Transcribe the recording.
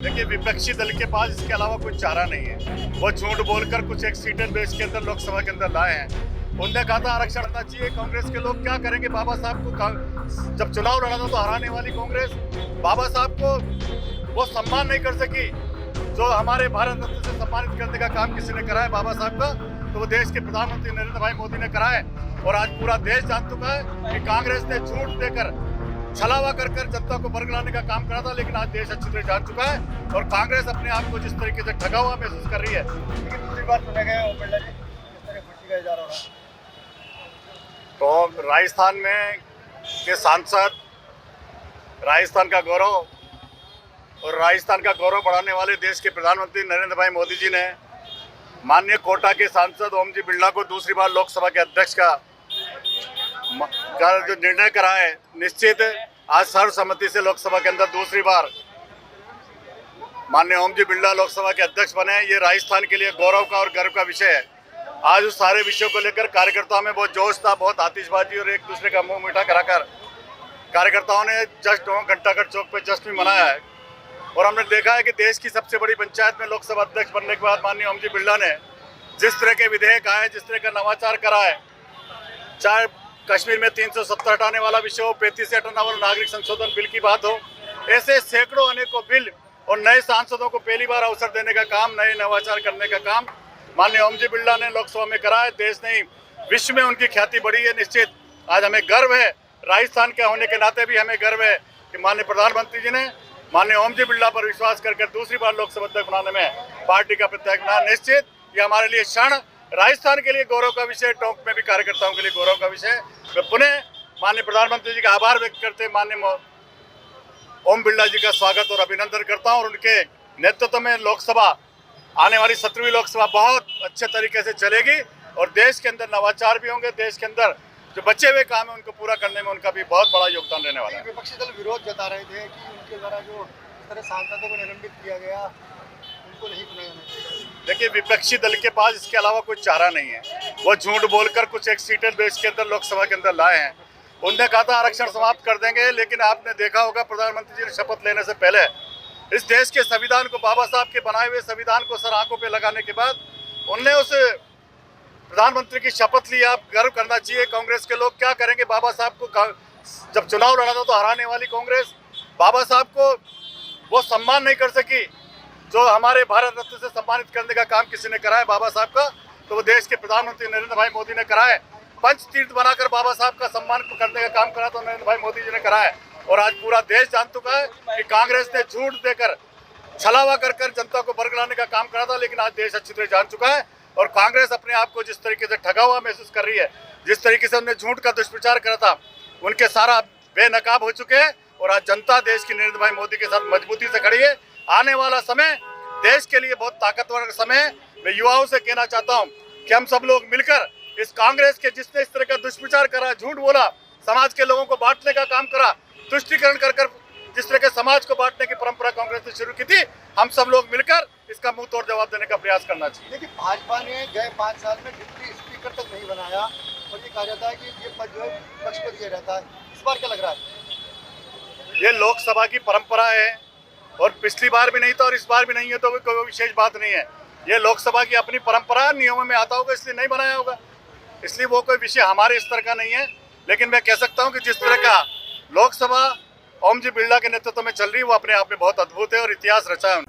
देखिए, विपक्षी दल के पास इसके अलावा कोई चारा नहीं है। वो झूठ बोलकर कुछ एक सीटें देश के अंदर लोकसभा के अंदर लाए हैं। उनने कहा था आरक्षण होना चाहिए। कांग्रेस के लोग क्या करेंगे? बाबा साहब को जब चुनाव लड़ा था तो हराने वाली कांग्रेस बाबा साहब को वो सम्मान नहीं कर सकी जो हमारे भारत रत्न से सम्मानित करने का काम किसी ने करा है बाबा साहब का, तो वो देश के प्रधानमंत्री नरेंद्र भाई मोदी ने करा है। और आज पूरा देश जान चुका है कि कांग्रेस ने झूठ देकर छलावा कर जनता को बरगलाने का काम करा था, लेकिन आज देश अच्छी तरह जान चुका है और कांग्रेस अपने आप को जिस तरीके से ठगा हुआ महसूस कर रही है। लेकिन दूसरी बात सुना गया ओम बिरला जी किस तरह खुशी का इजहार हो रहा है। तो राजस्थान में के सांसद, राजस्थान का गौरव और राजस्थान का गौरव बढ़ाने वाले देश के प्रधानमंत्री नरेंद्र भाई मोदी जी ने माननीय कोटा के सांसद ओम जी बिरला को दूसरी बार लोकसभा के अध्यक्ष का जो निर्णय करा है, निश्चित आज सर्वसम्मति से लोकसभा के अंदर दूसरी बार माननीय ओम जी बिरला लोकसभा के अध्यक्ष बने। ये राजस्थान के लिए गौरव का और गर्व का विषय है। आज उस सारे विषयों को लेकर कार्यकर्ताओं में बहुत जोश था, बहुत आतिशबाजी और एक दूसरे का मुंह मीठा कराकर कार्यकर्ताओं ने जश्न घंटाघर चौक पे जश्न भी मनाया है। और हमने देखा है कि देश की सबसे बड़ी पंचायत में लोकसभा अध्यक्ष बनने के बाद माननीय ओम जी बिरला ने जिस तरह के विधेयक आए, जिस तरह का नवाचार करा है, चाहे कश्मीर में 370 हटाने वाला विषय हो, 35 से हटाने वाला नागरिक संशोधन बिल की बात हो, ऐसे सैकड़ों अनेकों बिल और नए सांसदों को पहली बार अवसर देने का काम, नए नवाचार करने का काम माननीय ओम जी बिरला ने लोकसभा में करा है। देश नहीं, विश्व में उनकी ख्याति बढ़ी है। निश्चित आज हमें गर्व है, राजस्थान के होने के नाते भी हमें गर्व है कि माननीय प्रधानमंत्री जी ने माननीय ओम जी बिरला पर विश्वास करके दूसरी बार लोकसभा अध्यक्ष बनाने में पार्टी का प्रत्याशी बनाया। निश्चित ये हमारे लिए क्षण राजस्थान के लिए गौरव का विषय, टोंक में भी कार्यकर्ताओं के लिए गौरव का विषय। मैं पुनः माननीय प्रधानमंत्री जी का आभार व्यक्त करते माननीय ओम बिरला जी का स्वागत और अभिनंदन करता हूं। और उनके नेतृत्व में लोकसभा आने वाली 17वीं लोकसभा बहुत अच्छे तरीके से चलेगी और देश के अंदर नवाचार भी होंगे। देश के अंदर जो बचे हुए काम है उनको पूरा करने में उनका भी बहुत बड़ा योगदान रहने वाला है। विपक्षी दल विरोध जता रहे थे कि उनके द्वारा जो इस तरह सांसदों को निलंबित किया गया उनको नहीं चुना जाना चाहिए। देखिए, विपक्षी दल के पास इसके अलावा कोई चारा नहीं है। वो झूठ बोलकर कुछ एक सीटें देश के अंदर लोकसभा के अंदर लाए हैं। उनने कहा था आरक्षण समाप्त कर देंगे, लेकिन आपने देखा होगा प्रधानमंत्री जी ने शपथ लेने से पहले इस देश के संविधान को, बाबा साहब के बनाए हुए संविधान को सर आंखों पे लगाने के बाद उनने उस प्रधानमंत्री की शपथ ली। आप गर्व करना चाहिए। कांग्रेस के लोग क्या करेंगे? बाबा साहब को जब चुनाव लड़ा था तो हराने वाली कांग्रेस बाबा साहब को वो सम्मान नहीं कर सकी जो हमारे भारत रत्न से सम्मानित करने का काम किसी ने करा है बाबा साहब का, तो वो देश के प्रधानमंत्री नरेंद्र भाई मोदी ने करा है। पंच तीर्थ बनाकर बाबा साहब का सम्मान करने का काम करा तो नरेंद्र भाई मोदी जी ने करा है। और आज पूरा देश जान चुका है कि कांग्रेस ने झूठ देकर छलावा कर जनता को बरगलाने का काम करा था, लेकिन आज देश अच्छी तरह जान चुका है और कांग्रेस अपने आप को जिस तरीके से ठगा हुआ महसूस कर रही है, जिस तरीके से उन्होंने झूठ का दुष्प्रचार करा था, उनके सारा बेनकाब हो चुके हैं। और आज जनता देश की नरेंद्र भाई मोदी के साथ मजबूती से खड़ी है। आने वाला समय देश के लिए बहुत ताकतवर समय है। मैं युवाओं से कहना चाहता हूं कि हम सब लोग मिलकर इस कांग्रेस के जिसने इस तरह का दुष्प्रचार करा, झूठ बोला, समाज के लोगों को बांटने का काम करा, तुष्टीकरण कर जिस तरह के समाज को बांटने की परंपरा कांग्रेस ने शुरू की थी, हम सब लोग मिलकर इसका मुंह तोड़ जवाब देने का प्रयास करना चाहिए। देखिए, भाजपा ने गए 5 साल में डिप्टी स्पीकर तक नहीं बनाया और ये कहा जाता है कि ये पद जो है पक्ष को दिया जाता है। इस बार क्या लग रहा है? ये लोकसभा की परंपरा है और पिछली बार भी नहीं था और इस बार भी नहीं है, तो कोई विशेष बात नहीं है। ये लोकसभा की अपनी परंपरा नियमों में आता होगा, इसलिए नहीं बनाया होगा, इसलिए वो कोई विषय हमारे स्तर का नहीं है। लेकिन मैं कह सकता हूं कि जिस तरह का लोकसभा ओम जी बिरला के नेतृत्व में चल रही है वो अपने आप में बहुत अद्भुत है और इतिहास रचा है।